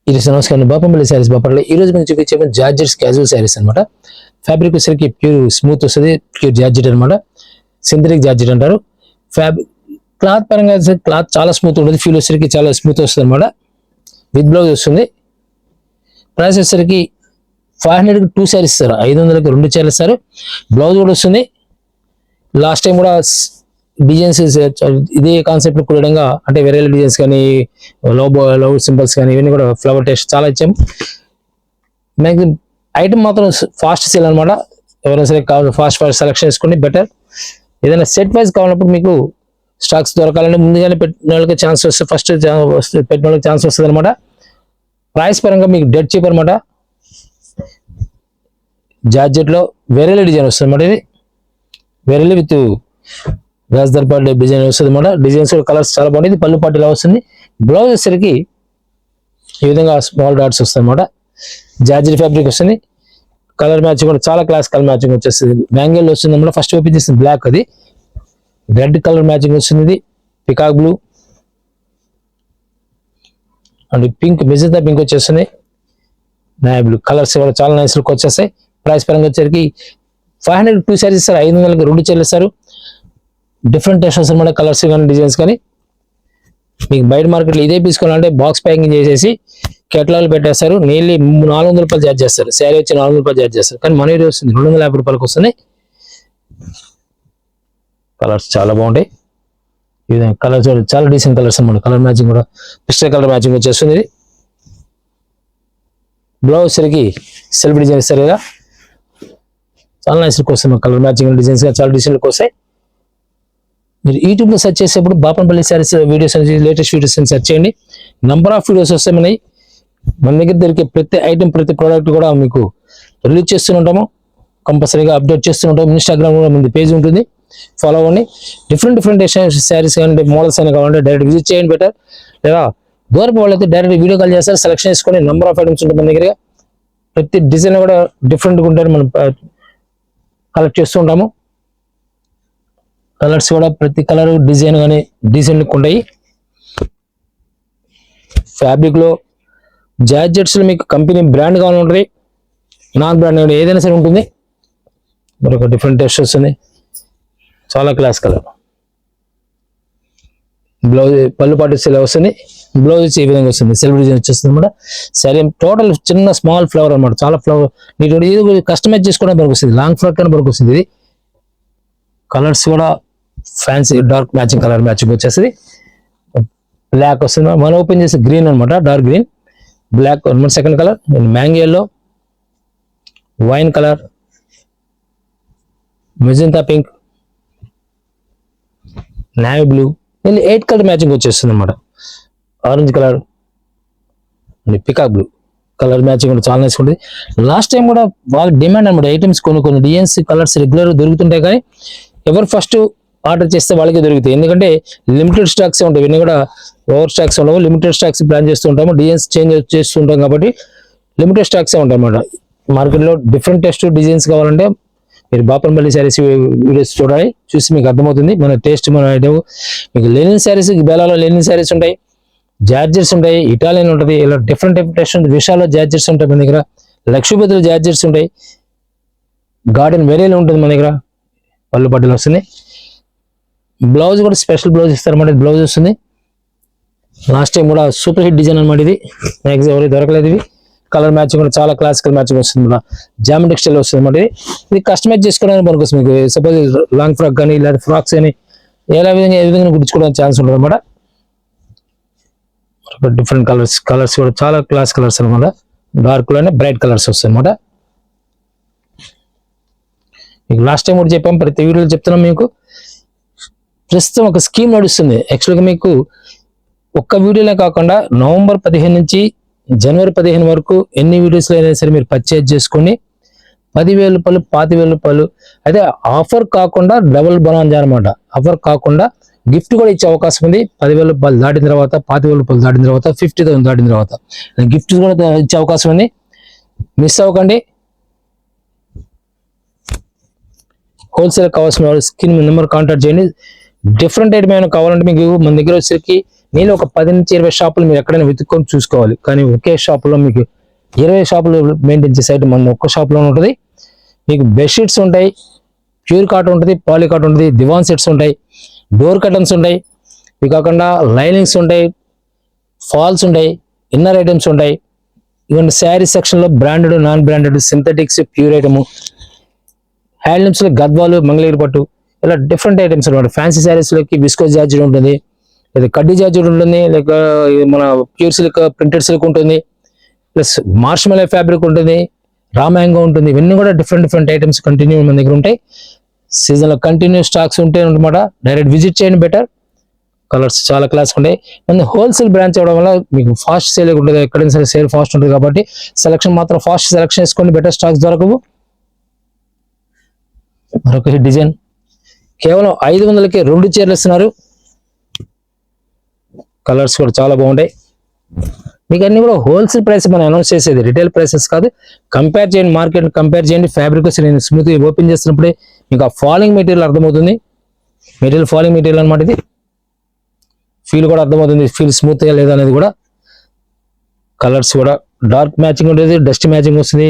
ఇది నమస్కారం బాపంపల్లి శారీస్ బాపంపల్లి ఈ రోజు మనం చూపించే జార్జెట్స్ క్యాజువల్ శారీస్ అనమాట. ఫ్యాబ్రిక్ వచ్చేసరికి ప్యూర్ స్మూత్ వస్తుంది, ప్యూర్ జార్జెట్ అనమాట. సింథటిక్ జార్జెట్ అంటారు. క్లాత్ పరంగా క్లాత్ చాలా స్మూత్ ఉంటుంది, ఫీల్ వచ్చేసరికి చాలా స్మూత్ వస్తుంది అనమాట. విత్ బ్లౌజ్ వస్తుంది. ప్రైస్ వచ్చేసరికి 500కి 2 శారీస్ ఇస్తారు, 500కి 2 శారీస్ ఇస్తారు. బ్లౌజ్ కూడా వస్తుంది. లాస్ట్ టైం కూడా డిజైన్స్ ఇదే కాన్సెప్ట్ కూడంగా, అంటే వేరే డిజైన్స్ కానీ లవ్ సింబల్స్ కానీ ఇవన్నీ కూడా ఫ్లవర్ టేస్ట్ చాలా ఇచ్చాము. మ్యాక్సిమం ఐటమ్ మాత్రం ఫాస్ట్ సేల్ అనమాట. ఎవరైనా సరే కావాలి ఫాస్ట్ సెలెక్షన్ చేసుకోండి బెటర్. ఏదైనా సెట్ వైజ్ కావాలన్నప్పుడు మీకు స్టాక్స్ దొరకాలంటే ముందుగానే పెట్టిన వాళ్ళకి ఛాన్స్ వస్తుంది, ఫస్ట్ పెట్టిన వాళ్ళకి ఛాన్స్ వస్తుంది అనమాట. ప్రైస్ పరంగా మీకు డెడ్ చీప్ అనమాట. జార్జెట్లో వేరే డిజైన్ వస్తుంది అనమాట. ఇది వేరే విత్ రాజధాని పార్టీ డిజైన్ వస్తుంది అనమాట. డిజైన్స్ కలర్స్ చాలా బాగుంది. పళ్ళు పాటు ఇలా వస్తుంది. బ్లౌజ్ వచ్చేసరికి ఈ విధంగా స్మాల్ డాట్స్ వస్తాయి అనమాట. జార్జెట్ ఫ్యాబ్రిక్ వస్తుంది. కలర్ మ్యాచింగ్ కూడా చాలా క్లాస్ కలర్ మ్యాచింగ్ వచ్చేస్తుంది. మ్యాంగోల్ వస్తుంది అనమాట. ఫస్ట్ ఓపెన్ చేస్తుంది బ్లాక్, అది రెడ్ కలర్ మ్యాచింగ్ వస్తుంది. ఇది peacock blue and pink, magenta pink వచ్చేస్తుంది. నాయ్ బ్లూ కలర్స్ కూడా చాలా నైస్ లుక్ వచ్చేస్తాయి. ప్రైస్ పరంగా వచ్చేసరికి 500 2 శారీస్ ఇస్తారు, 500కి 2 చెల్లిస్తారు. డిఫరెంట్ టెస్ట్స్ అనమాట, కలర్స్ కానీ డిజైన్స్ కానీ. మీకు బయట మార్కెట్లో ఇదే తీసుకోవాలంటే బాక్స్ ప్యాకింగ్ చేసేసి కేటలాగ్ పెట్టేస్తారు. నియర్లీ 400 రూపాయలు ఛార్జ్ చేస్తారు. శారీ వచ్చి 400 రూపాయలు ఛార్జ్ చేస్తారు. కానీ మన ఏరియా వస్తుంది 250 రూపాయలకు వస్తుంది. కలర్స్ చాలా బాగుంటాయి. ఈ విధంగా కలర్స్ చాలా డీసెంట్ కలర్స్ అనమాట. కలర్ మ్యాచింగ్ కూడా పిస్టల్ కలర్ మ్యాచింగ్ వచ్చేస్తుంది. బ్లౌజ్ సరికి సెల్ఫ్ డిజైన్ ఇస్తారు కదా, చాలా నైస్ లుక్ వస్తుంది. కలర్ మ్యాచింగ్ డిజైన్స్ చాలా డీసెంట్ లుక్ వస్తాయి. మీరు యూట్యూబ్లో సెర్చ్ చేసేప్పుడు బాపంపల్లి శారీస్ వీడియోస్ అనేది లేటెస్ట్ వీడియోస్ అని సెర్చ్ చేయండి. నెంబర్ ఆఫ్ వీడియోస్ వస్తాయి మనకి. మన దగ్గర దొరికే ప్రతి ఐటమ్ ప్రతి ప్రోడక్ట్ కూడా మీకు రిలీజ్ చేస్తుంటాము, కంపల్సరీగా అప్డేట్ చేస్తుంటాము. ఇన్స్టాగ్రామ్ కూడా మన పేజ్ ఉంటుంది, ఫాలో అవ్వండి. డిఫరెంట్ శారీస్ కానీ మోడల్స్ అయినా కావాలంటే డైరెక్ట్ విజిట్ చేయండి బెటర్. లేదా దూరపు వాళ్ళైతే డైరెక్ట్ వీడియో కాల్ చేస్తారు, సెలెక్షన్ చేసుకొని నెంబర్ ఆఫ్ ఐటమ్స్ ఉంటుంది మన దగ్గర. ప్రతి డిజైన్ కూడా డిఫరెంట్గా ఉంటుంది, మనం కలెక్ట్ చేస్తూ ఉంటాము. కలర్స్ కూడా ప్రతి కలర్ డిజైన్ కానీ డీసెంట్ లుక్ ఉంటాయి. ఫ్యాబ్రిక్లో జార్జెట్స్లో మీకు కంపెనీ బ్రాండ్ కావాలని ఉంటుంది, నాన్ బ్రాండ్ ఏదైనా సరే ఉంటుంది. మరొక డిఫరెంట్ టెస్ట్ వస్తుంది, చాలా క్లాస్ కలర్. బ్లౌజ్ పళ్ళు పాటు ఇలా వస్తుంది. బ్లౌజ్ వచ్చి ఈ విధంగా వస్తుంది, సెల్ఫ్ డిజైన్ వచ్చేస్తుంది అనమాట. సరే టోటల్ చిన్న స్మాల్ ఫ్లవర్ అనమాట, చాలా ఫ్లవర్ నీటి ఇది కస్టమైజ్ చేసుకోవడం పనికి వస్తుంది. లాంగ్ ఫ్రాక్ అని పనికి వస్తుంది. ఇది కలర్స్ కూడా fancy dark matching colour matching వచ్చేస్తుంది. బ్లాక్ వస్తుంది, మనం ఓపెన్ చేసి గ్రీన్ అనమాట, డార్క్ గ్రీన్. బ్లాక్ అనమాట second colour. Mango yellow, wine colour, magenta pink, navy blue, 8 colour matching వచ్చేస్తుంది అనమాట. Orange colour, peacock blue colour matching కూడా చాలా నైస్ ఉంటుంది. లాస్ట్ టైం కూడా బాగా డిమాండ్ అనమాట. ఐటమ్స్ కొన్ని డిజైన్స్ కలర్స్ రెగ్యులర్ దొరుకుతుంటాయి, కానీ ఎవరు ఫస్ట్ ఆర్డర్ చేస్తే వాళ్ళకే దొరుకుతాయి. ఎందుకంటే లిమిటెడ్ స్టాక్స్ ఉంటాయి, ఇవన్నీ కూడా ఓవర్ స్టాక్స్ ఉండవు. లిమిటెడ్ స్టాక్స్ ప్లాన్ చేస్తూ ఉంటాము, డిజైన్స్ చేంజ్ చేస్తుంటాం కాబట్టి లిమిటెడ్ స్టాక్సే ఉంటాయి అన్నమాట. మార్కెట్లో డిఫరెంట్ టెస్ట్ డిజైన్స్ కావాలంటే మీరు బాపంపల్లి శారీస్ వీడియోస్ చూడాలి, చూసి మీకు అర్థమవుతుంది మన టేస్ట్. మన ఐటమ్ మీకు లెనిన్ శారీస్, బేలాలో లెనిన్ శారీస్ ఉంటాయి, జార్జెట్స్ ఉంటాయి, ఇటాలియన్ ఉంటుంది, ఇలా డిఫరెంట్ టెస్ట్ ఉంటుంది. విశాల్లో జార్జెట్స్ ఉంటాయి మన దగ్గర, లక్ష్మీపతిలో జార్జెట్స్ ఉంటాయి, గార్డెన్ వేరేలో ఉంటుంది మన దగ్గర. పళ్ళు పట్టులు వస్తుంది. బ్లౌజ్ కూడా స్పెషల్ బ్లౌజ్ ఇస్తారన్నమాట. బ్లౌజ్ వస్తుంది. లాస్ట్ టైం కూడా సూపర్ హిట్ డిజైన్ అనమాట. ఇది మ్యాక్సిమం ఎవరికి దొరకలేదు. ఇవి కలర్ మ్యాచింగ్ కూడా చాలా క్లాసికల్ మ్యాచింగ్ వస్తుంది, జామెట్రిక్ స్టైల్ వస్తుంది అనమాట. ఇది కస్టమైజ్ చేసుకోవడానికి మనకు మీకు సపోజ్ లాంగ్ ఫ్రాక్ కానీ లేదా ఫ్రాక్స్ కానీ ఏ విధంగా గుర్తుకోవడానికి ఛాన్స్ ఉంటుంది అనమాట. డిఫరెంట్ కలర్స్ కూడా చాలా క్లాస్ కలర్స్ అనమాట. డార్క్ లోనే బ్రైట్ కలర్స్ వస్తాయి అనమాట. మీకు లాస్ట్ టైం కూడా చెప్పాము, ప్రతి వీడియోలో చెప్తున్నాం. మీకు ప్రస్తుతం ఒక స్కీమ్ నడుస్తుంది. యాక్చువల్గా మీకు ఒక్క వీడియోలే కాకుండా నవంబర్ 15 నుంచి జనవరి 15 వరకు ఎన్ని వీడియోస్లో అయినా సరే మీరు పర్చేజ్ చేసుకొని 10,000 రూపాయలు 25,000 రూపాయలు అయితే ఆఫర్ కాకుండా డబుల్ బనాంజా అనమాట. ఆఫర్ కాకుండా గిఫ్ట్ కూడా ఇచ్చే అవకాశం ఉంది. 10,000 రూపాయలు దాటిన తర్వాత, 25,000 రూపాయలు దాటిన తర్వాత, 50,000 దాటిన తర్వాత గిఫ్ట్ కూడా ఇచ్చే అవకాశం ఉంది. మిస్ అవ్వకండి. హోల్సేల్ కావాల్సిన వాళ్ళు స్క్రీన్ నెంబర్ కాంటాక్ట్ చేయండి. డిఫరెంట్ ఐటమ్ ఏమైనా కావాలంటే మీకు మన దగ్గర వచ్చేసరికి నేను ఒక 10 నుంచి 20 షాపులు మీరు ఎక్కడైనా వెతుక్కొని చూసుకోవాలి, కానీ ఒకే షాపులో మీకు 20 షాపులు మెయింటైన్ చేసే ఐటమ్ మన ఒక్క షాప్లో ఉంటుంది. మీకు బెడ్షీట్స్ ఉంటాయి, ప్యూర్ కాటన్ ఉంటుంది, పాలీ కాటన్ ఉంటుంది, దివాన్ సెట్స్ ఉంటాయి, డోర్ కర్టన్స్ ఉంటాయి, ఇవి కాకుండా లైనింగ్స్ ఉంటాయి, ఫాల్స్ ఉంటాయి, ఇన్నర్ ఐటమ్స్ ఉంటాయి. ఇవన్నీ శారీ సెక్షన్లో branded, non branded, synthetics, pure item, హ్యాండ్లూమ్స్లో గద్వాలు, మంగళగిరి పట్టు, ఇలా డిఫరెంట్ ఐటమ్స్ అనమాట. ఫ్యాన్సీ శారీస్లోకి విస్కో జార్జెట్ ఉంటుంది, లేదా కడ్డీ జార్జెట్ ఉంటుంది, లేక మన ప్యూర్ సిల్క్, ప్రింటెడ్ సిల్క్ ఉంటుంది, ప్లస్ మార్ష్మెలో ఫ్యాబ్రిక్ ఉంటుంది, రామాంగో ఉంటుంది. ఇవన్నీ కూడా డిఫరెంట్ ఐటమ్స్ కంటిన్యూ మన దగ్గర ఉంటాయి. సీజన్లో కంటిన్యూ స్టాక్స్ ఉంటాయి అనమాట. డైరెక్ట్ విజిట్ చేయండి బెటర్. కలర్స్ చాలా క్లాస్ ఉంటాయి. మన హోల్సేల్ బ్రాంచ్ అవ్వడం వల్ల మీకు ఫాస్ట్ సేల్ ఉంటుంది, ఎక్కడైనా సరే సేల్ ఫాస్ట్ ఉంటుంది కాబట్టి సెలక్షన్ మాత్రం ఫాస్ట్ సెలక్షన్ చేసుకోండి, బెటర్ స్టాక్స్ దొరకవు. మరొక డిజైన్ కేవలం 500కే 2 చీరలు ఇస్తున్నారు. కలర్స్ కూడా చాలా బాగుంటాయి. మీకు అన్ని కూడా హోల్సేల్ ప్రైస్ మనం అనౌన్స్ చేసేది, రిటైల్ ప్రైసెస్ కాదు. కంపేర్ చేయండి, మార్కెట్ కంపేర్ చేయండి. ఫ్యాబ్రిక్ నేను స్మూత్ ఓపెన్ చేస్తున్నప్పుడే మీకు ఆ ఫాలింగ్ మెటీరియల్ అర్థమవుతుంది. మెటీరియల్ ఫాలింగ్ మెటీరియల్ అనమాట. ఇది ఫీల్ కూడా అర్థమవుతుంది, ఫీల్ స్మూత్గా లేదా అనేది కూడా. కలర్స్ కూడా డార్క్ మ్యాచింగ్ ఉంటుంది, డస్ట్ మ్యాచింగ్ వస్తుంది,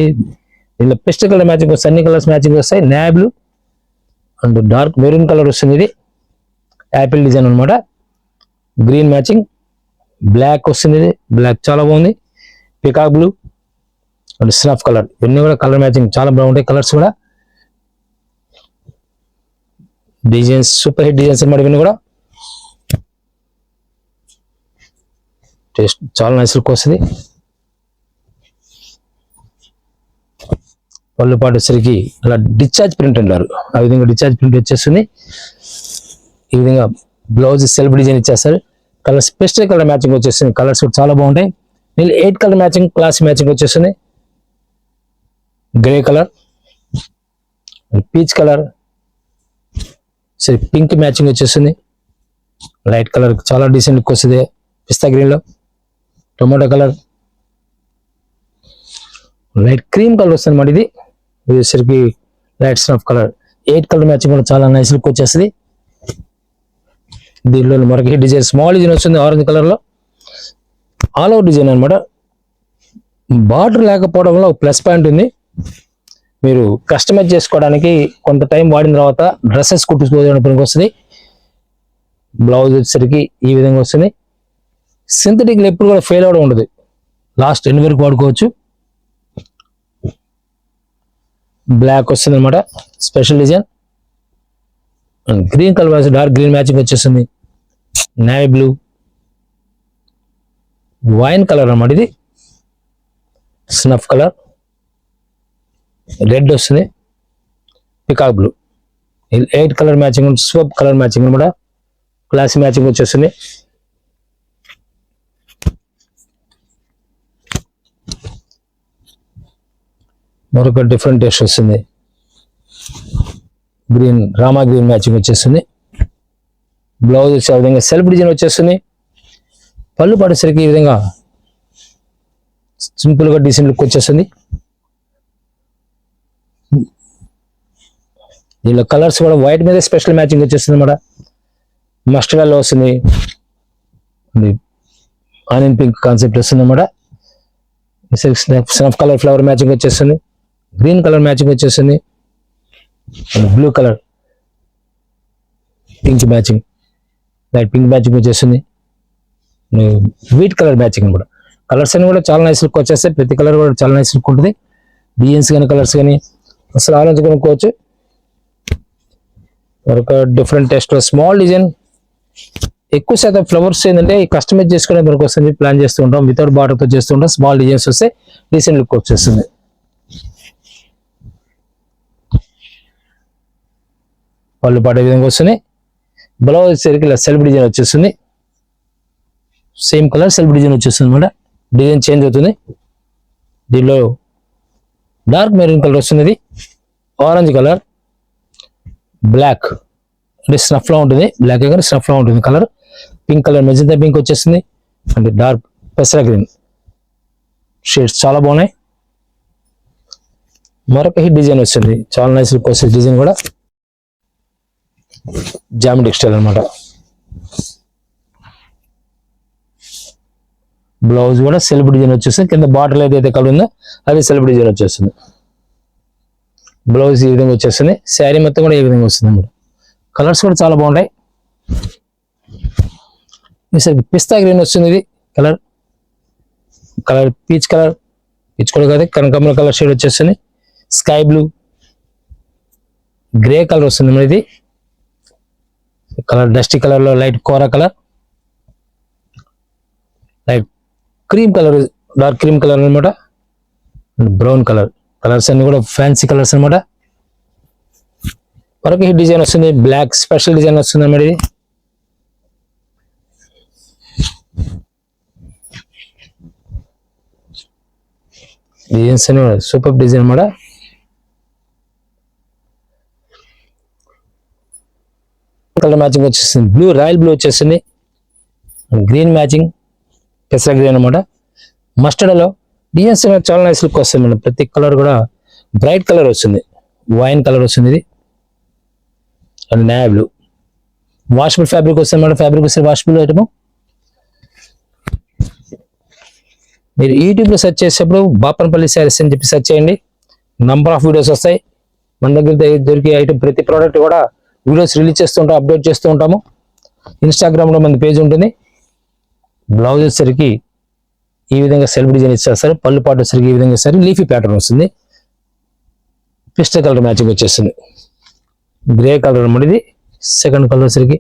ఇలా పెస్ట్ కలర్ మ్యాచింగ్ వస్తుంది, అన్ని కలర్స్ మ్యాచింగ్ వస్తాయి. Navy blue and dark maroon colour వస్తుంది. ఇది యాపిల్ డిజైన్ అనమాట. గ్రీన్ మ్యాచింగ్, బ్లాక్ వస్తుంది. ఇది బ్లాక్ చాలా బాగుంది. Peacock blue and snuff colour, ఇవన్నీ కూడా కలర్ మ్యాచింగ్ చాలా బాగుంటాయి. కలర్స్ కూడా డిజైన్స్ సూపర్ హిట్ డిజైన్స్ అనమాట. ఇవన్నీ కూడా టేస్ట్ చాలా నైస్ లుక్ వస్తుంది. పళ్ళు పాటు వచ్చరికి అలా డిశ్చార్జ్ ప్రింట్ అంటారు, ఆ విధంగా డిశ్చార్జ్ ప్రింట్ వచ్చేస్తుంది. ఈ విధంగా బ్లౌజ్ సెల్ఫ్ డిజైన్ ఇచ్చేస్తారు. కలర్స్ పెస్టల్ కలర్ మ్యాచింగ్ వచ్చేస్తుంది. కలర్స్ కూడా చాలా బాగుంటాయి. నేను 8 కలర్ మ్యాచింగ్, క్లాస్ మ్యాచింగ్ వచ్చేస్తుంది. గ్రే కలర్, పీచ్ కలర్, సరే పింక్ మ్యాచింగ్ వచ్చేస్తుంది. లైట్ కలర్ చాలా డీసెంట్ లుక్ వస్తుంది. పిస్తా గ్రీన్ లో tomato colour, light cream colour వస్తుంది అన్నమాట. ఇది వచ్చేసరికి light snuff colour. 8 colour matching కూడా చాలా నైస్ లుక్ వచ్చేస్తుంది. దీనిలో మరొక డిజైన్ స్మాల్ డిజైన్ వస్తుంది ఆరెంజ్ కలర్ లో, ఆల్ ఓవర్ డిజైన్ అనమాట. బార్డర్ లేకపోవడం వల్ల ఒక ప్లస్ పాయింట్ ఉంది. మీరు కస్టమైజ్ చేసుకోవడానికి కొంత టైం వాడిన తర్వాత డ్రెస్సెస్ కుట్టుకోవడానికి వస్తుంది. బ్లౌజ్ వచ్చేసరికి ఈ విధంగా వస్తుంది. సింథటిక్ ఎప్పుడు కూడా ఫెయిల్ అవడం ఉండదు, లాస్ట్ ఎండ్ వరకు వాడుకోవచ్చు. బ్లాక్ వస్తుంది అనమాట, special design. Green colour dark green matching వచ్చేస్తుంది. నేవీ బ్లూ, వైన్ కలర్ అన్నమాట. ఇది స్నఫ్ కలర్, రెడ్ వస్తుంది, peacock blue. 8 colour matching, soup colour matching అనమాట. క్లాస్ మ్యాచింగ్ వచ్చేస్తుంది. మరొక డిఫరెంట్ టేస్ట్ వస్తుంది. గ్రీన్, రామా గ్రీన్ మ్యాచింగ్ వచ్చేస్తుంది. బ్లౌజ్ వచ్చే విధంగా సెల్ఫ్ డిజైన్ వచ్చేస్తుంది. పళ్ళు పడేసరికి ఈ విధంగా సింపుల్ గా డీసెంట్ లుక్ వచ్చేస్తుంది. దీనిలో కలర్స్ కూడా వైట్ మీద స్పెషల్ మ్యాచింగ్ వచ్చేస్తుంది అన్నమాట. మస్టర్డ్ ఎల్లో వస్తుంది, ఆనియన్ పింక్ కాన్సెప్ట్ వస్తుంది అన్నమాట. స్నఫ్ కలర్ ఫ్లవర్ మ్యాచింగ్ వచ్చేస్తుంది. గ్రీన్ కలర్ మ్యాచింగ్ వచ్చేస్తుంది. Blue colour, pink matching, light pink matching వచ్చేస్తుంది. వీట్ కలర్ మ్యాచింగ్ కూడా. కలర్స్ అన్ని కూడా చాలా నైస్ లుక్ వచ్చేస్తాయి. ప్రతి కలర్ కూడా చాలా నైస్ లుక్ ఉంటుంది. డిజైన్స్ కానీ కలర్స్ కానీ అసలు ఆలోచన కొనుక్కోవచ్చు. మరొక డిఫరెంట్ టెస్ట్ స్మాల్ డిజైన్. ఎక్కువ శాతం ఫ్లవర్స్ ఏంటంటే కస్టమైజ్ చేసుకునే మనకు వస్తుంది, ప్లాన్ చేస్తూ ఉంటాం. వితౌట్ బార్డర్తో చేస్తూ ఉంటాం. స్మాల్ డిజైన్స్ వస్తే డీసెంట్ లుక్ వచ్చేస్తుంది. పళ్ళు పాడే విధంగా వస్తుంది. బ్లౌజ్ సరికి ఇలా సెల్ఫ్ డిజైన్ వచ్చేస్తుంది. సేమ్ కలర్ సెల్ఫ్ డిజైన్ వచ్చేస్తుంది అనమాట. డిజైన్ చేంజ్ అవుతుంది. దీనిలో డార్క్ మెరూన్ కలర్ వస్తుంది, ఆరెంజ్ కలర్, బ్లాక్ అంటే స్నఫ్ లో ఉంటుంది. బ్లాక్ కానీ స్నఫ్ లో ఉంటుంది colour. Pink colour, magenta pink వచ్చేస్తుంది. అంటే డార్క్ పెసరా గ్రీన్ షేడ్స్ చాలా బాగున్నాయి. మరొక హిట్ డిజైన్ వస్తుంది, చాలా నైస్ లుక్ వస్తుంది. డిజైన్ కూడా జామెట్రిక్ స్టైల్ అనమాట. బ్లౌజ్ కూడా సెల్ఫ్ డిజైన్ వచ్చేస్తుంది, కింద బాటిల్ ఏదైతే కలర్ ఉందో అది సెల్ఫ్ డిజైన్ వచ్చేస్తుంది. బ్లౌజ్ ఈ విధంగా వచ్చేస్తుంది, శారీ మొత్తం కూడా ఈ విధంగా వస్తుంది అన్నమాట. కలర్స్ కూడా చాలా బాగుంటాయి. పిస్తా గ్రీన్ వస్తుంది, ఇది కలర్ పీచ్ కూడా కాదు, కనకాంబర కలర్ షేడ్ వచ్చేస్తుంది. స్కై బ్లూ, గ్రే కలర్ వస్తుంది మరి, ఇది కలర్ డస్టీ కలర్ లో లైట్ కోరా colour, light cream colour, dark cream colour అనమాట, బ్రౌన్ కలర్స్ అన్ని కూడా ఫ్యాన్సీ కలర్స్ అనమాట. మరొక హిట్ డిజైన్ వస్తుంది, బ్లాక్ స్పెషల్ డిజైన్ వస్తుంది అన్నమాట. ఇది డిజైన్స్ అన్ని సూపర్ డిజైన్ అన్నమాట. కలర్ మ్యాచింగ్ వచ్చేస్తుంది, బ్లూ రాయల్ బ్లూ వచ్చేస్తుంది, గ్రీన్ మ్యాచింగ్ పెసర గ్రీన్ అనమాట. మస్టర్డ్లో డిజైన్స్ చాలా నైస్ లుక్ వస్తుంది మేడం. ప్రతి కలర్ కూడా బ్రైట్ కలర్ వస్తుంది, వైన్ కలర్ వస్తుంది, ఇది and navy blue. Washable fabric వస్తుంది మేడం, ఫ్యాబ్రిక్ వస్తుంది వాషబుల్ ఐటమ్. మీరు యూట్యూబ్లో సెర్చ్ చేసేటప్పుడు బాపనపల్లి శారీస్ అని చెప్పి సెర్చ్ చేయండి, నంబర్ ఆఫ్ వీడియోస్ వస్తాయి. మన దగ్గర దొరికే ఐటమ్ ప్రతి ప్రోడక్ట్ కూడా వీడియోస్ రిలీజ్ చేస్తూ ఉంటాం, అప్డేట్ చేస్తూ ఉంటాము. ఇన్స్టాగ్రామ్లో మన పేజ్ ఉంటుంది. బ్లౌజ్ వచ్చేసరికి ఈ విధంగా సెల్ఫ్ డిజైన్ ఇచ్చేస్తారు, పళ్ళు పాటు వచ్చేసరికి ఈ విధంగా ఇస్తారు, లీఫీ ప్యాటర్న్ వస్తుంది, పిస్టల్ కలర్ మ్యాచింగ్ వచ్చేస్తుంది, గ్రే కలర్ అన్నమాట. ఇది సెకండ్ కలర్ వచ్చేసరికి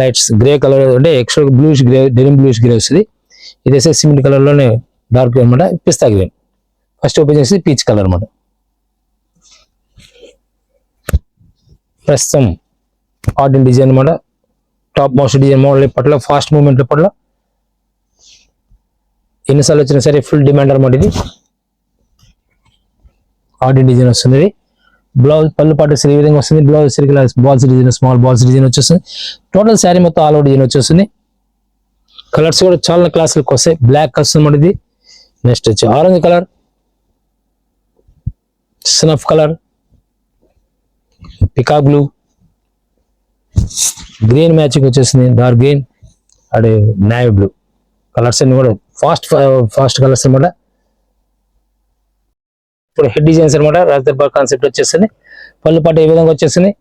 లైట్స్ గ్రే కలర్, అంటే extra bluish grey, denim bluish grey వస్తుంది. ఇది వేసే సిమెంట్ కలర్లోనే డార్క్ గ్రే అనమాట, పిస్తా గ్రీన్. ఫస్ట్ ఓపెన్ చేసి పీచ్ కలర్ అనమాట. ప్రస్తుతం ఆర్డిన్ డిజైన్ అనమాట, టాప్ మోస్ట్ డిజైన్ మోడల్ ఇప్పట్లో, ఫాస్ట్ మూవ్మెంట్ ఇప్పట్లో ఎన్నిసార్లు వచ్చినా సరే ఫుల్ డిమాండ్ అనమాట. ఇది ఆర్డిన్ డిజైన్ వస్తుంది. ఇది బ్లౌజ్ పళ్ళు పాటు ఈ విధంగా వస్తుంది, బ్లౌజ్ సరిగ్గా balls design, small balls design వచ్చేస్తుంది. టోటల్ శారీ మొత్తం ఆల్ అవుట్ డిజైన్ వచ్చేస్తుంది. కలర్స్ కూడా చాలా క్లాస్ లుక్ వస్తాయి. బ్లాక్ వస్తుంది ఇది, నెక్స్ట్ వచ్చి ఆరెంజ్ కలర్, స్నఫ్ కలర్, పికా బ్లూ, గ్రీన్ మ్యాచింగ్ వచ్చేసింది, dark green and navy blue. Colours అన్ని కూడా ఫాస్ట్ కలర్స్ అనమాట. ఇప్పుడు హెడ్ డిజైన్స్ అనమాట, రాజదర్బార్ కాన్సెప్ట్ వచ్చేసింది. పళ్ళు పాటు ఈ విధంగా వచ్చేసింది,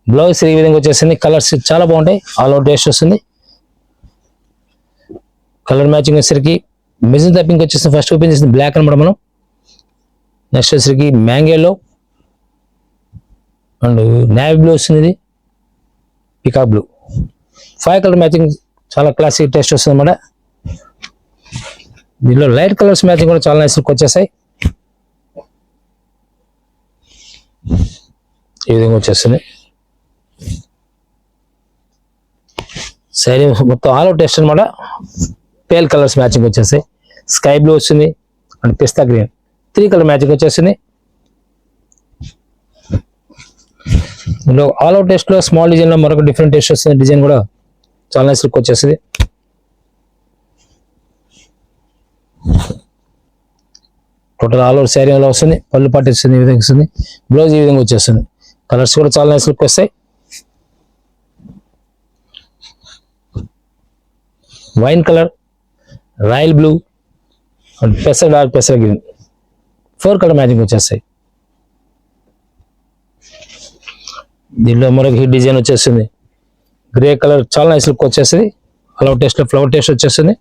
బ్లౌజ్ ఈ విధంగా వచ్చేసింది. కలర్స్ చాలా బాగుంటాయి, ఆల్ అవుట్ టేస్ట్ వస్తుంది. కలర్ మ్యాచింగ్ వచ్చేసరికి మెజెంటా పింక్ వచ్చేసి ఫస్ట్ ఓపెన్ చేసింది, బ్లాక్ అనమాట మనం. నెక్స్ట్ వచ్చేసరికి మ్యాంగోలో అండ్ నేవీ బ్లూ వస్తుంది, ఇది పికా బ్లూ. 5 కలర్ మ్యాచింగ్ చాలా క్లాసిక్ టేస్ట్ వస్తుంది అనమాట. దీనిలో లైట్ కలర్స్ మ్యాచింగ్ కూడా చాలా నైస్ లుక్ వచ్చేసాయి. ఈ విధంగా వచ్చేస్తుంది శారీ మొత్తం ఆల్ అవుట్ టేస్ట్ అనమాట. పేల్ కలర్స్ మ్యాచింగ్ వచ్చేసాయి, స్కై బ్లూ వస్తుంది and pista green, 3 colour matching వచ్చేసింది. ఇందులో ఆల్ అవుట్ టేస్ట్ లో స్మాల్ డిజైన్ లో మరొక డిఫరెంట్ టేస్ట్ వస్తుంది, డిజైన్ కూడా చాలా నైస్ లుక్ వచ్చేస్తుంది. టోటల్ ఆల్ ఓవర్ శారీ అలా వస్తుంది, పళ్ళు పాటు వస్తుంది, ఈ విధంగా వస్తుంది, బ్లౌజ్ ఈ విధంగా వచ్చేస్తుంది. కలర్స్ కూడా చాలా నైస్ లుక్ వస్తాయి. Wine colour, royal blue and dark పెసర గ్రీన్, 4 కలర్ మ్యాచింగ్ వచ్చేస్తాయి. దీనిలో మరొక హిట్ డిజైన్ వచ్చేస్తుంది, గ్రే కలర్ చాలా నైస్ లుక్ వచ్చేస్తుంది. ఫ్లవర్ టేస్ట్ వచ్చేస్తుంది.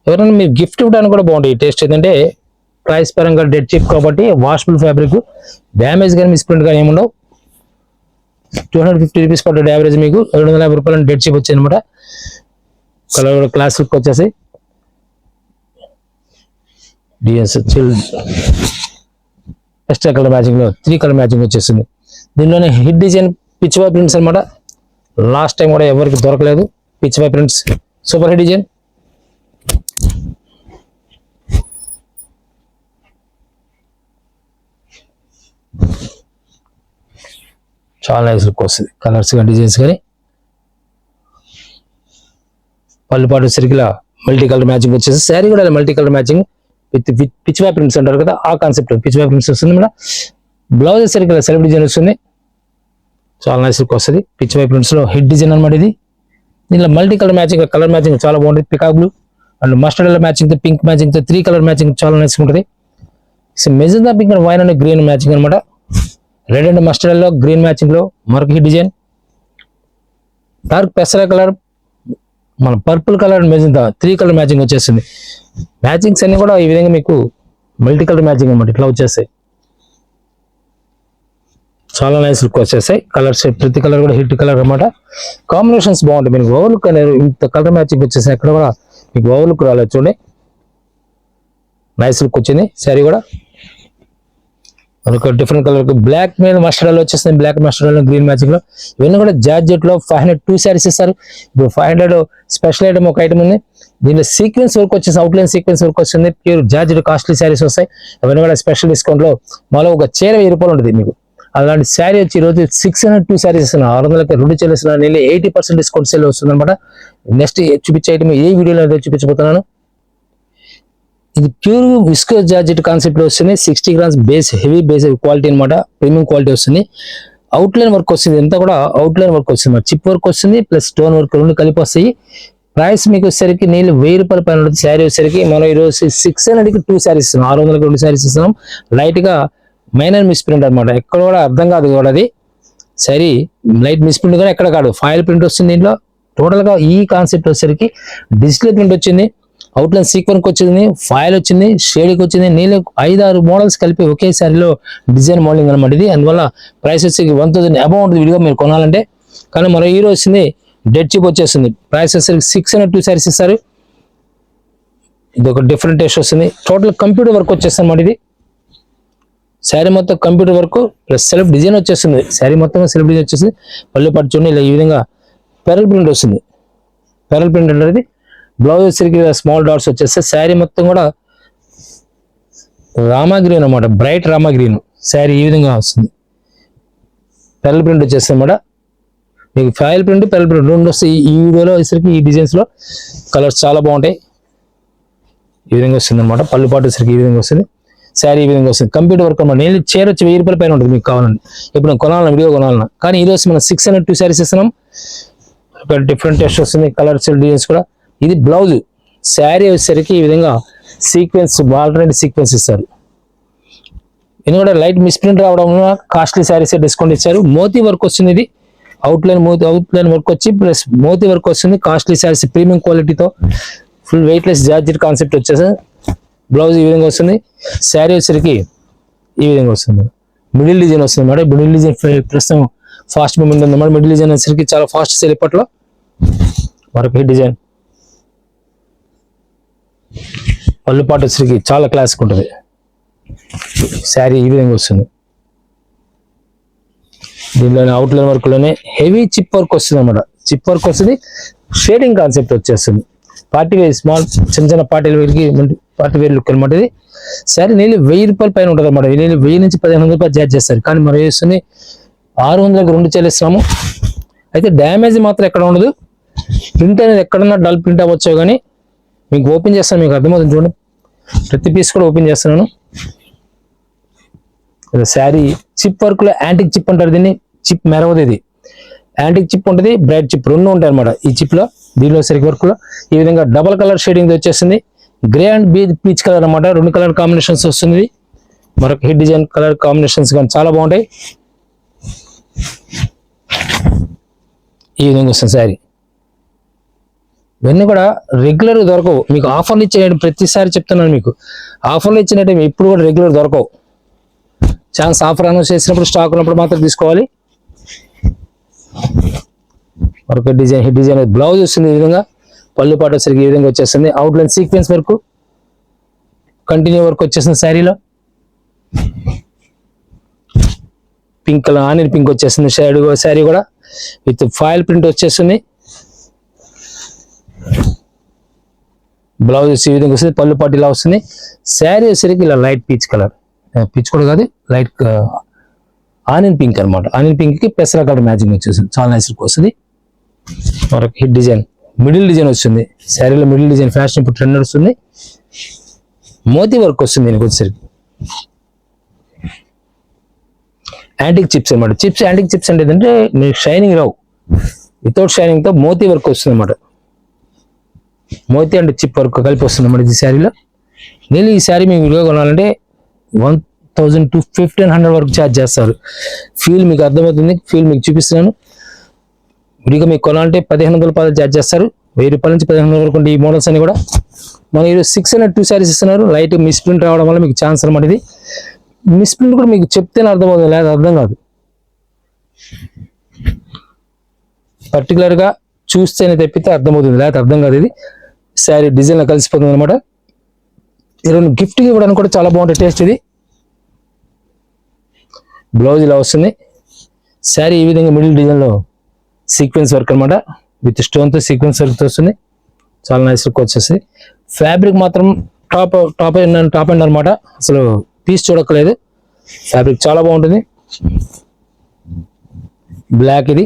ఎవరైనా మీరు గిఫ్ట్ ఇవ్వడానికి కూడా బాగుంటుంది. ఈ టేస్ట్ ఏంటంటే ప్రైస్ పరంగా డెడ్ చీప్ కాబట్టి వాషబుల్ ఫ్యాబ్రిక్, డ్యామేజ్ కానీ మిస్ప్రింట్ కానీ ఏముండవు. 250 రూపీస్ పడ్డ యావరేజ్ మీకు 750 రూపాయలు డెడ్ చీప్ వచ్చింది అనమాట. కలర్ కూడా క్లాస్ లుక్ వచ్చేసి డిఎస్ ఎక్స్ట్రా కలర్ మ్యాచింగ్ లో 3 కలర్ మ్యాచింగ్ వచ్చేసింది. దీనిలోనే hit design Pichwai prints అనమాట. లాస్ట్ టైం కూడా ఎవరికి దొరకలేదు Pichwai prints, super hit design. చాలా నైస్ లుక్ వస్తుంది కలర్స్ కానీ డిజైన్స్ కానీ. పళ్ళుపాటు సరికిలా మల్టీ కలర్ మ్యాచింగ్ వచ్చేసి శారీ కూడా multi colour matching with Pichwai prints అంటారు కదా, ఆ కాన్సెప్ట్ పిచ్ వై ప్రింట్స్ వస్తుంది మేడం. బ్లౌజ్ సరికిలా సెల్ఫ్ డిజైన్ వస్తుంది, చాలా నైస్ లుక్ వస్తుంది. పిచ్ వై ప్రింట్స్ లో హిట్ డిజైన్ అనమాట ఇది. దీనిలో multi colour matching, colour matching చాలా బాగుంటుంది. Peacock blue and mustard yellow matching తో పింక్ మ్యాచింగ్ తో 3 కలర్ మ్యాచింగ్ చాలా నైస్ ఉంటుంది. So magenta pink and wine and green matching అనమాట. Red and mustard yellow green matching లో మరొక హిట్ డిజైన్. డార్క్ పెసరా కలర్, మన purple colour and magenta 3 colour matching వచ్చేస్తుంది. మ్యాచింగ్స్ అన్ని కూడా ఈ విధంగా మీకు మల్టీ కలర్ మ్యాచింగ్ అనమాట, ఇట్లా వచ్చేస్తాయి. చాలా నైస్ లుక్ వచ్చేస్తాయి. కలర్స్ ప్రతి కలర్ కూడా హిట్ కలర్ అనమాట. కాంబినేషన్స్ బాగుంటాయి. మీకు ఓవర్ లుక్ అనేది ఇంత కలర్ మ్యాచింగ్ వచ్చేసాయి, ఎక్కడ కూడా మీకు ఓవర్ లుక్ రాలేదు. చూడండి నైస్ లుక్ వచ్చింది. శారీ కూడా మనకు డిఫరెంట్ కలర్ బ్లాక్ మీద మస్టర్డ్ వచ్చేస్తుంది. బ్లాక్ మస్టర్డ్ గ్రీన్ మ్యాచింగ్ లో ఇవన్నీ కూడా జార్జెట్ లో 500 2 శారీస్ ఇస్తారు. ఇప్పుడు 500 స్పెషల్ ఐటమ్ ఒక ఐటమ్ ఉంది. దీనిలో సీక్వెన్స్ వర్క్ వచ్చేసి అవుట్లైన్ సీక్వెన్స్ వర్క్ వస్తుంది. ప్యూర్ జార్జెట్ కాస్ట్లీ శారీస్ వస్తాయి. అవన్నీ కూడా స్పెషల్ డిస్కౌంట్ లో మళ్ళీ ఒక చీర 1000 రూపాయలు ఉంటుంది మీకు. అలాంటి శారీ వచ్చి ఈరోజు 602 శారీస్ ఇస్తున్నాను. 600కి 2 చీరలు ఇస్తున్నాను. నేను 80% డిస్కౌంట్ సేల్ వస్తుంది అనమాట. నెక్స్ట్ చూపించే ఐటమ్ ఏ వీడియోలో చూపించబోతున్నాను. ఇది ప్యూర్ విస్కో జార్జెట్ కాన్సెప్ట్ లో వస్తుంది. 60 grams base, heavy base quality అనమాట. ప్రీమియం క్వాలిటీ వస్తుంది. అవుట్లైన్ వర్క్ వస్తుంది. ఎంత కూడా అవుట్లైన్ వర్క్ వస్తుంది. చిప్ వర్క్ వస్తుంది ప్లస్ స్టోన్ వర్క్ రెండు కలిపి వస్తాయి. ప్రైస్ మీకు వచ్చేసరికి నేను 1000 రూపాయల పైన ఉంటుంది. శారీ వచ్చేసరికి మనం ఈరోజు 600కి 2 శారీస్ ఇస్తున్నాం. 600కి 2 శారీస్ ఇస్తున్నాం. లైట్ గా మైనర్ మిస్ ప్రింట్ అనమాట. ఎక్కడ కూడా అర్థం కాదు కూడా అది. సరే లైట్ మిస్ ప్రింట్ కూడా ఎక్కడ కాదు. ఫాయిల్ ప్రింట్ వస్తుంది దీంట్లో. టోటల్ గా ఈ కాన్సెప్ట్ వచ్చేసరికి డిజిటల్ ప్రింట్ వచ్చింది, అవుట్లైన్ సీక్వెన్స్ వచ్చింది, ఫాయిల్ వచ్చింది, షేడింగ్ వచ్చింది. నీళ్ళు 5-6 మోడల్స్ కలిపి ఒకే శారీలో డిజైన్ మోడలింగ్ అనమాట ఇది. అందువల్ల ప్రైస్ వచ్చి 1000 అబౌవ్ ఉంటుంది విడిగా మీరు కొనాలంటే. కానీ మరో హీరో వచ్చింది డెడ్ చిప్ వచ్చేస్తుంది. ప్రైస్ వచ్చేసరికి 602 శారీస్ ఇస్తారు. ఇది ఒక డిఫరెంట్ టేస్ట్ వస్తుంది. టోటల్ కంప్యూటర్ వర్క్ వచ్చేస్తుంది అన్నమాట ఇది. శారీ మొత్తం computer work plus self design వచ్చేస్తుంది. శారీ మొత్తం సెల్ఫ్ డిజైన్ వచ్చేస్తుంది. పళ్ళు పట్టు చూడండి ఇలా ఈ విధంగా పెరల్ ప్రింట్ వస్తుంది. పెరల్ ప్రింట్ అనేది బ్లౌజ్ వచ్చేసరికి స్మాల్ డాట్స్ వచ్చేస్తాయి. శారీ మొత్తం కూడా రామా గ్రీన్ అనమాట, బ్రైట్ రామా గ్రీన్ శారీ ఈ విధంగా వస్తుంది. పెరల్ ప్రింట్ వచ్చేస్తుంది అనమాట. మీకు ఫాయిల్ ప్రింట్ పెరల్ ప్రింట్ రెండు వస్తాయి ఈ వీడియోలో వచ్చేసరికి. ఈ డిజైన్స్ లో కలర్స్ చాలా బాగుంటాయి. ఈ విధంగా వస్తుంది అనమాట. పళ్ళు పాటు వచ్చేసరికి ఈ విధంగా వస్తుంది. శారీ ఈ విధంగా వస్తుంది. కంప్యూటర్ వర్క్ అనమాట. నేను చీర వచ్చి 1000 రూపాయల పైన ఉంటుంది మీకు కావాలండి. ఇప్పుడు నేను కొనాలన్నా వీడియో కొనాలన్నా. కానీ ఈ రోజు మనం 602 శారీస్ ఇస్తున్నాం. ఒక డిఫరెంట్ టెస్ట్ వస్తుంది. కలర్స్ డిజైన్స్ కూడా. ఇది బ్లౌజ్. శారీ వచ్చేసరికి ఈ విధంగా సీక్వెన్స్ ఆల్టర్నేట్ సీక్వెన్స్ ఇస్తారు. ఇది కూడా లైట్ మిస్ప్రింట్ రావడం వల్ల కాస్ట్లీ శారీస్ డిస్కౌంట్ ఇచ్చారు. మోతీ వర్క్ వస్తుంది. ఇది అవుట్లైన్ వర్క్ వచ్చి ప్లస్ మోతీ వర్క్ వస్తుంది. కాస్ట్లీ శారీస్ ప్రీమియం క్వాలిటీతో ఫుల్ వెయిట్లెస్ జార్జెట్ కాన్సెప్ట్ వచ్చేసి బ్లౌజ్ ఈ విధంగా వస్తుంది. శారీ వచ్చేసరికి ఈ విధంగా వస్తుంది. మిడిల్ డిజైన్ వస్తుంది అన్నమాట. మిడిల్ డిజైన్ ప్రస్తుతం ఫాస్ట్ మూమెంట్ ఉందన్నమాట. మిడిల్ డిజైన్ వచ్చేసరికి చాలా ఫాస్ట్ సేల్ ఇప్పట్లో. మరొక డిజైన్ పళ్ళు పాటు వచ్చేసరికి చాలా క్లాసిక్ ఉంటుంది. శారీ ఈ విధంగా వస్తుంది. దీనిలోనే అవుట్లైన్ వర్క్ లోనే హెవీ చిప్ వర్క్ వస్తుంది అన్నమాట. చిప్ వర్క్ వస్తుంది. షేడింగ్ కాన్సెప్ట్ వచ్చేస్తుంది. పార్టీ వేర్ స్మాల్ చిన్న చిన్న పార్టీ వేర్కి పార్టీ వేర్ లుక్ అనమాట ఇది. సరే నేను 1000 రూపాయల పైన ఉంటుంది అనమాట. నేను 1000 నుంచి 1500 రూపాయలు చార్జ్ చేస్తారు. కానీ మనం వేస్తుంది 600కి 2 చెల్లిస్తున్నాము. అయితే డ్యామేజ్ మాత్రం ఎక్కడ ఉండదు. ప్రింట్ అనేది ఎక్కడన్నా డల్ ప్రింట్ అవ్వచ్చు. కానీ మీకు ఓపెన్ చేస్తాను, మీకు అర్థమవుతుంది చూడండి. ప్రతి పీస్ కూడా ఓపెన్ చేస్తున్నాను. శారీ చిప్ వర్క్ లో యాంటిక్ చిప్ అంటారు దీన్ని. చిప్ మెరవదు. ఇది యాంటిక్ చిప్ ఉంటుంది, బ్రైట్ చిప్ రెండు ఉంటాయి అనమాట ఈ చిప్ లో. దీనిలో సరికి వర్క్ లో ఈ విధంగా డబల్ కలర్ షేడింగ్ వచ్చేస్తుంది. గ్రే అండ్ పీచ్ కలర్ అనమాట. 2 కలర్ కాంబినేషన్స్ వస్తుంది. మరొక హిట్ డిజైన్ కలర్ కాంబినేషన్స్ కానీ చాలా బాగుంటాయి. ఈ విధంగా వస్తుంది శారీ. ఇవన్నీ కూడా రెగ్యులర్ దొరకవు మీకు. ఆఫర్లు ఇచ్చే ప్రతిసారి చెప్తున్నాను మీకు. ఆఫర్లు ఇచ్చినట్టు ఇప్పుడు కూడా రెగ్యులర్ దొరకవు. ఛాన్స్ ఆఫర్ అనౌన్స్ చేసినప్పుడు స్టాక్ ఉన్నప్పుడు మాత్రం తీసుకోవాలి. మరొక డిజైన్ హిట్ డిజైన్ బ్లౌజ్ వస్తుంది ఈ విధంగా. పళ్ళు పాటు వచ్చేసరికి ఈ విధంగా వచ్చేస్తుంది. అవుట్లైన్ సీక్వెన్స్ వరకు కంటిన్యూ వర్క్ వచ్చేస్తుంది శారీలో. పింక్ కలర్ ఆనియన్ పింక్ వచ్చేస్తుంది శారీ కూడా. విత్ ఫాయిల్ ప్రింట్ వచ్చేస్తుంది. బ్లౌజ్ వచ్చి ఈ విధంగా వస్తుంది. పళ్ళు పాటు ఇలా వస్తుంది. శారీ వచ్చేసరికి ఇలా లైట్ పీచ్ కలర్, పీచ్ కూడా కాదు లైట్ ఆనియన్ పింక్ అనమాట. ఆనియన్ పింక్ కి పెసరా కలర్ మ్యాచింగ్ వచ్చేస్తుంది. చాలా నైస్ లుక్ వస్తుంది. మరొక హిట్ డిజైన్ మిడిల్ డిజైన్ వస్తుంది. శారీలో మిడిల్ డిజైన్ ఫ్యాషన్ ఇప్పుడు ట్రెండ్ వస్తుంది. మోతీ వర్క్ వస్తుంది దీనికి వచ్చేసరికి. యాంటిక్ చిప్స్ అనమాట. చిప్స్ యాంటిక్ చిప్స్ అంటే ఏంటంటే మీకు షైనింగ్ రావు. వితౌట్ షైనింగ్ తో మోతీ వర్క్ వస్తుంది అనమాట. మోతీ అండ్ చిప్ వర్క్ కలిపి వస్తుంది అన్నమాట ఈ శారీలో. నేను ఈ శారీ మీకు విలువ కొనాలంటే 1000 to 1500 వరకు ఛార్జ్ చేస్తారు. ఫీల్ మీకు అర్థమవుతుంది, ఫీల్ మీకు చూపిస్తున్నాను. విడిగా మీకు కొనాలంటే 1500 రూపాయలు ఛార్జ్ చేస్తారు. 1000 రూపాయల నుంచి 1500 వరకు ఉండే ఈ మోడల్స్ అని కూడా మన ఈరోజు 602 శారీస్ ఇస్తున్నారు. లైట్ మిస్ప్రింట్ రావడం వల్ల మీకు ఛాన్స్ అనమాట. ఇది మిస్ప్రింట్ కూడా మీకు చెప్తేనే అర్థమవుతుంది, లేదా అర్థం కాదు. పర్టికులర్గా చూస్తేనే తప్పితే అర్థమవుతుంది, లేకపోతే అర్థం కాదు. ఇది శారీ డిజైన్లో కలిసిపోతుంది అనమాట. ఈరోజు గిఫ్ట్కి ఇవ్వడానికి కూడా చాలా బాగుంటుంది టేస్ట్. ఇది బ్లౌజ్ ఇలా వస్తుంది. శారీ ఈ విధంగా మిడిల్ డిజైన్లో సీక్వెన్స్ వర్క్ అనమాట, విత్ స్టోన్తో సీక్వెన్స్ వర్క్తో వస్తుంది. చాలా నైస్ లుక్ వచ్చేసి. ఫ్యాబ్రిక్ మాత్రం టాప్ ఎండ్ అనమాట, అసలు పీస్ చూడక్కలేదు. ఫ్యాబ్రిక్ చాలా బాగుంటుంది. బ్లాక్ ఇది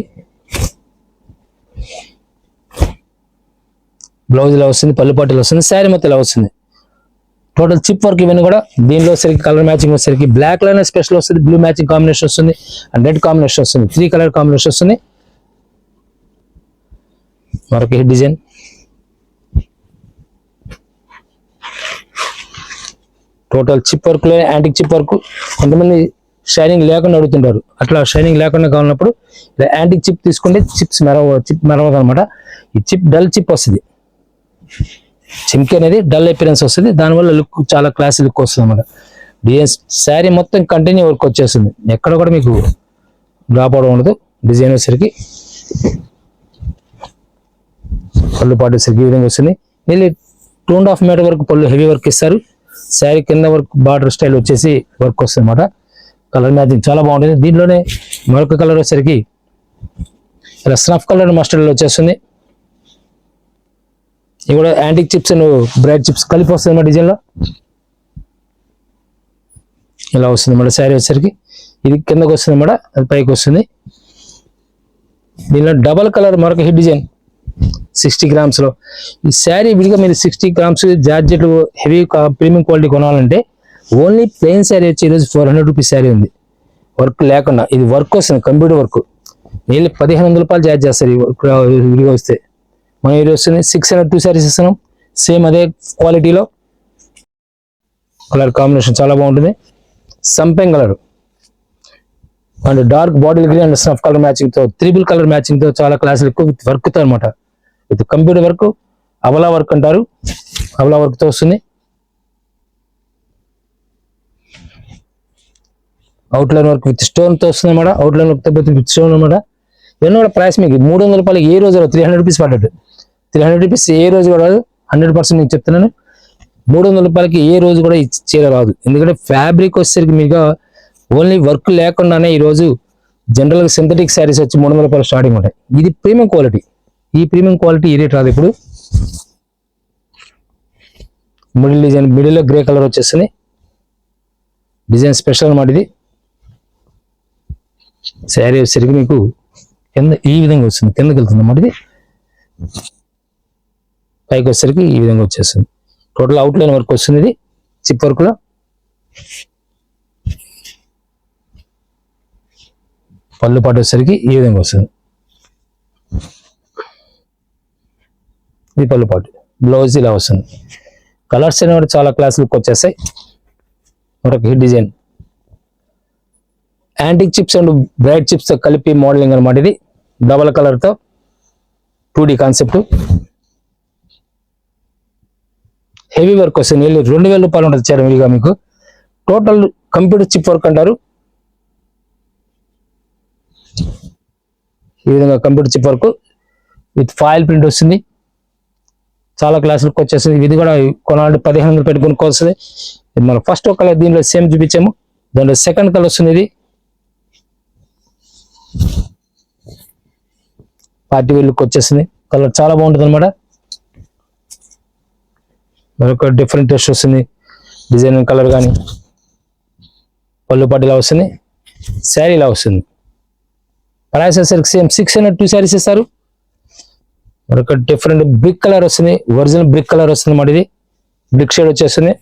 బ్లౌజ్ ఇలా వస్తుంది, పళ్ళు పాటలు వస్తుంది. శారీ మొత్తం ఇలా వస్తుంది. టోటల్ చిప్ వర్క్ ఇవన్నీ కూడా. దీనిలో సరికి కలర్ మ్యాచింగ్ వచ్చేసరికి బ్లాక్ లోనే స్పెషల్ వస్తుంది, బ్లూ మ్యాచింగ్ కాంబినేషన్ వస్తుంది, అండ్ రెడ్ కాంబినేషన్ వస్తుంది. 3 కలర్ కాంబినేషన్ వస్తుంది. మరొక డిజైన్ టోటల్ చిప్ వర్క్ లో యాంటిక్ చిప్ వర్క్. కొంతమంది షైనింగ్ లేకుండా అడుగుతుంటారు, అట్లా షైనింగ్ లేకుండా కావాలన్నప్పుడు ఇలా యాంటిక్ చిప్ తీసుకుంటే చిప్ మెరవదు అనమాట. ఈ చిప్ డల్ చిప్ వస్తుంది, చిమ్కి అనేది డల్ అపిరెన్స్ వస్తుంది. దానివల్ల లుక్ చాలా క్లాసీ లుక్ వస్తుంది అనమాట. డిజైన్ శారీ మొత్తం కంటిన్యూ వర్క్ వచ్చేస్తుంది, ఎక్కడ కూడా మీకు డ్రాప్ అవడం ఉండదు. డిజైన్ వచ్చేసరికి పళ్ళు పాటు వచ్చేసరికి ఈ విధంగా వస్తుంది. వీళ్ళు 2.5 మీటర్ వరకు పళ్ళు హెవీ వర్క్ ఇస్తారు. శారీ కింద వర్క్ బార్డర్ స్టైల్ వచ్చేసి వర్క్ వస్తుంది అనమాట. కలర్ మ్యాచింగ్ చాలా బాగుంటుంది. దీంట్లోనే మరొక కలర్ వచ్చేసరికి ఇలా స్నఫ్ కలర్ మస్టర్డ్ వచ్చేస్తుంది. ఇవి కూడా antique chips and bright chips కలిపి వస్తుంది అన్నమాట. డిజైన్లో ఇలా వస్తుంది అన్నమాట. శారీ వచ్చేసరికి ఇది కిందకు వస్తుంది అన్నమాట, అది పైకి వస్తుంది. దీనిలో డబల్ కలర్ మరొక హిట్ డిజైన్ 60 grams లో. ఈ శారీ విడిగా మీరు 60 grams georgette heavy premium quality కొనాలంటే ఓన్లీ ప్లెయిన్ శారీ వచ్చి ఈరోజు 400 రూపీస్ శారీ ఉంది, వర్క్ లేకుండా. ఇది వర్క్ వస్తుంది, కంప్యూటర్ వర్క్. వీళ్ళు 1500 రూపాయలు ఛార్జ్ చేస్తారు ఈ వర్క్ విడిగా వస్తే. మనం ఈరోజు వస్తుంది 602 శారీస్ ఇస్తున్నాం, సేమ్ అదే క్వాలిటీలో. కలర్ కాంబినేషన్ చాలా బాగుంటుంది. సంపెంగ్ colour and dark bottle green and snuff colour matching తో, 3 కలర్ మ్యాచింగ్ తో చాలా క్లాస్ ఎక్కువ విత్ వర్క్ తో అనమాట. విత్ కంప్యూటర్ వర్క్, అవలా వర్క్ అంటారు, అవలా వర్క్ తో వస్తుంది. అవుట్లైన్ వర్క్ విత్ స్టోన్ తో వస్తుంది అనమాట. అవుట్లైన్ వర్క్ తో విత్ స్టోన్ అనమాట. ఇవన్నీ కూడా ప్రైస్ మీకు 300 రూపాయలకి ఏ రోజు 300 రూపీస్ పడ్డట్టు. 300 రూపీస్ ఏ రోజు కూడా 100% మీకు చెప్తున్నాను. 300 రూపాయలకి ఏ రోజు కూడా చీర రాదు. ఎందుకంటే ఫ్యాబ్రిక్ వచ్చేసరికి మీకు ఓన్లీ వర్క్ లేకుండానే ఈరోజు జనరల్గా సింథటిక్ శారీస్ వచ్చి 300 రూపాయలు స్టార్టింగ్ ఉంటాయి. ఇది ప్రీమియం క్వాలిటీ. ఈ ప్రీమియం క్వాలిటీ ఈ రేట్ రాదు ఇప్పుడు. మిడిల్ డిజైన్, మిడిల్లో గ్రే కలర్ వచ్చేస్తుంది. డిజైన్ స్పెషల్ అన్నమాట ఇది. శారీ వచ్చేసరికి మీకు కింద ఈ విధంగా వస్తుంది, కిందకి వెళ్తుంది అన్నమాట. ఇది పైకి వచ్చేసరికి ఈ విధంగా వచ్చేస్తుంది. టోటల్ అవుట్లైన్ వర్క్ వస్తుంది. ఇది చిప్ వర్క్ లో. పళ్ళు పాటు వచ్చేసరికి ఈ విధంగా వస్తుంది. ఇది పళ్ళు పాటు. బ్లౌజ్ ఇలా వస్తుంది. కలర్స్ అనేవి చాలా క్లాస్ లుక్ వచ్చేస్తాయి. మరొక hit design antique chips and bright chips తో కలిపి మోడలింగ్ అనమాట. ఇది డబల్ కలర్ తో 2D కాన్సెప్ట్. హెవీ వర్క్ వస్తుంది. 2000 రూపాయలు ఉంటుంది చీర విడిగా మీకు. టోటల్ కంప్యూటర్ చిప్ వర్క్ అంటారు. ఈ విధంగా computer chip work with foil print వస్తుంది. చాలా క్లాస్ లుక్ వచ్చేస్తుంది. ఇది కూడా కొనాలంటే 1500 పెట్టి కొనుక్కోవాల్సింది. ఇది మనం ఫస్ట్ ఒక కలర్ దీనిలో సేమ్ చూపించాము, దాంట్లో సెకండ్ కలర్ వస్తుంది. ఇది పార్టీ వేర్ లుక్ వచ్చేసింది. కలర్ చాలా బాగుంటుంది అనమాట. మరొక డిఫరెంట్ టెస్ట్ వస్తుంది. డిజైన్ కలర్ కానీ పళ్ళు పాటు ఇలా వస్తుంది. శారీ ఇలా వస్తుంది. ప్రైస్ వచ్చేసరికి సేమ్ 602 శారీస్ ఇస్తారు. మరొక డిఫరెంట్ బ్రిక్ కలర్ వస్తుంది. ఒరిజినల్ బ్రిక్ కలర్ వస్తుంది అన్నమాట. ఇది బ్రిక్ షేడ్ వచ్చేస్తుంది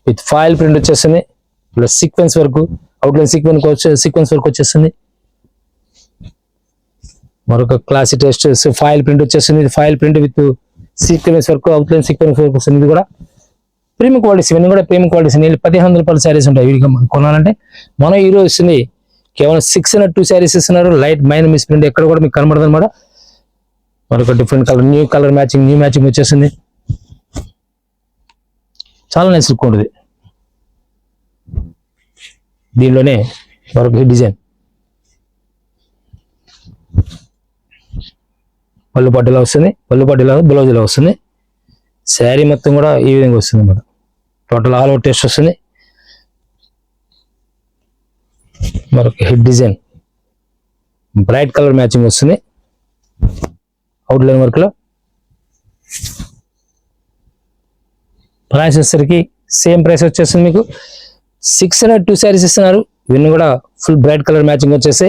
విత్ ఫాయిల్ ప్రింట్ వచ్చేస్తుంది. Plus sequence work, outline sequence work వచ్చేస్తుంది. మరొక క్లాసీ టెస్ట్ ఫాయిల్ ప్రింట్ వచ్చేస్తుంది. ఇది foil print with sequence work, outline sequence work వస్తుంది. ఇది కూడా ప్రీమియం క్వాలిటీస్, ఇవన్నీ కూడా ప్రీమియం క్వాలిటీస్. నేను 1500 రూపాయల శారీస్ ఉంటాయి వీడిగా మనం కొనాలంటే. మనం ఈరోజు వస్తుంది కేవలం 602 శారీస్ ఇస్తున్నారు. లైట్ మైన్ మిస్ ప్రింట్ ఎక్కడ కూడా మీకు కనబడదు అనమాట. మరొక different colour, new colour matching, new matching వచ్చేస్తుంది. చాలా నైస్ లుక్ ఉంటుంది. దీనిలోనే మరొక డిజైన్ పళ్ళు పట్టులా వస్తుంది, పళ్ళు పట్టులా బ్లౌజ్ ఇలా వస్తుంది. శారీ మొత్తం కూడా ఈ విధంగా వస్తుంది అన్నమాట. టోటల్ ఆల్ ఓవర్ టెస్ట్ వస్తుంది. మరొక head design bright colour matching వస్తుంది అవుట్లైన్ వర్క్ లో. ప్రైస్ వచ్చేసరికి సేమ్ ప్రైస్ వచ్చేస్తుంది మీకు. 602 శారీస్ ఇస్తున్నారు. ఇవన్నీ కూడా ఫుల్ బ్రైట్ కలర్ మ్యాచింగ్ వచ్చేసి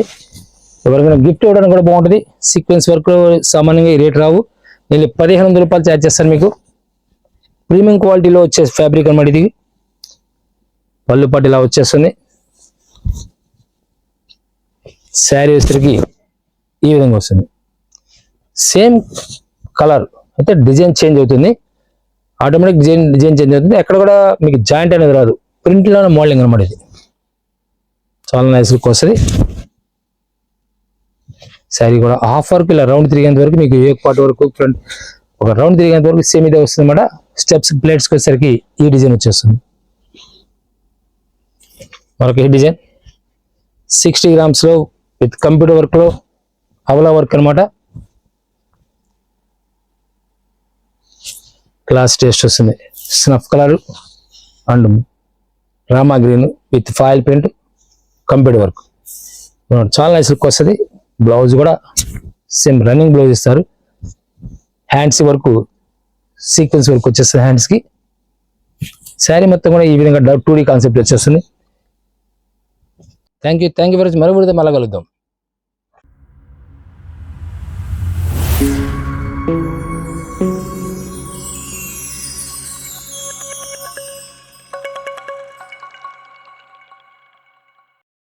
ఎవరికైనా గిఫ్ట్ ఇవ్వడానికి కూడా బాగుంటుంది. సీక్వెన్స్ వర్క్ లో సామాన్యంగా ఈ రేట్ రావు. నేను 1500 రూపాయలు ఛార్జ్ చేస్తాను మీకు. ప్రీమియం క్వాలిటీలో వచ్చే ఫ్యాబ్రిక్ అనమాట ఇది. పళ్ళు పట్టు ఇలా వచ్చేస్తుంది. శారీ వచ్చేసరికి ఈ విధంగా వస్తుంది. సేమ్ కలర్ అయితే డిజైన్ చేంజ్ అవుతుంది. ఆటోమేటిక్ డిజైన్ చేంజ్ అవుతుంది. ఎక్కడ కూడా మీకు జాయింట్ అనేది రాదు. ప్రింట్లోనే మోడలింగ్ అనమాట ఇది. చాలా నైస్ లుక్ వస్తుంది. శారీ కూడా హాఫ్ వర్క్ ఇలా రౌండ్ తిరిగేంత వరకు మీకు ఏ పార్ట్ వరకు ఫ్రంట్ ఒక రౌండ్ తిరిగేంత వరకు సేమ్ ఇదే వస్తుంది అనమాట. స్టెప్స్ ప్లేట్స్కి వచ్చేసరికి ఈ డిజైన్ వచ్చేస్తుంది. మరొక ఈ డిజైన్ 60 grams లో విత్ కంప్యూటర్ వర్క్ లో అవలా వర్క్ అనమాట. క్లాస్ టేస్ట్ వస్తుంది. Snuff colour and Rama green with foil print computer work. చాలా నైస్ లుక్ వస్తుంది. బ్లౌజ్ కూడా సేమ్ రన్నింగ్ బ్లౌజ్ ఇస్తారు. హ్యాండ్స్ వరకు సీక్వెన్స్ వర్క్ వచ్చేస్తుంది హ్యాండ్స్ కి. శారీ మొత్తం కూడా ఈ విధంగా 2D కాన్సెప్ట్ వచ్చేస్తుంది. Thank you very much. మరో మళ్ళీ కలుద్దాం.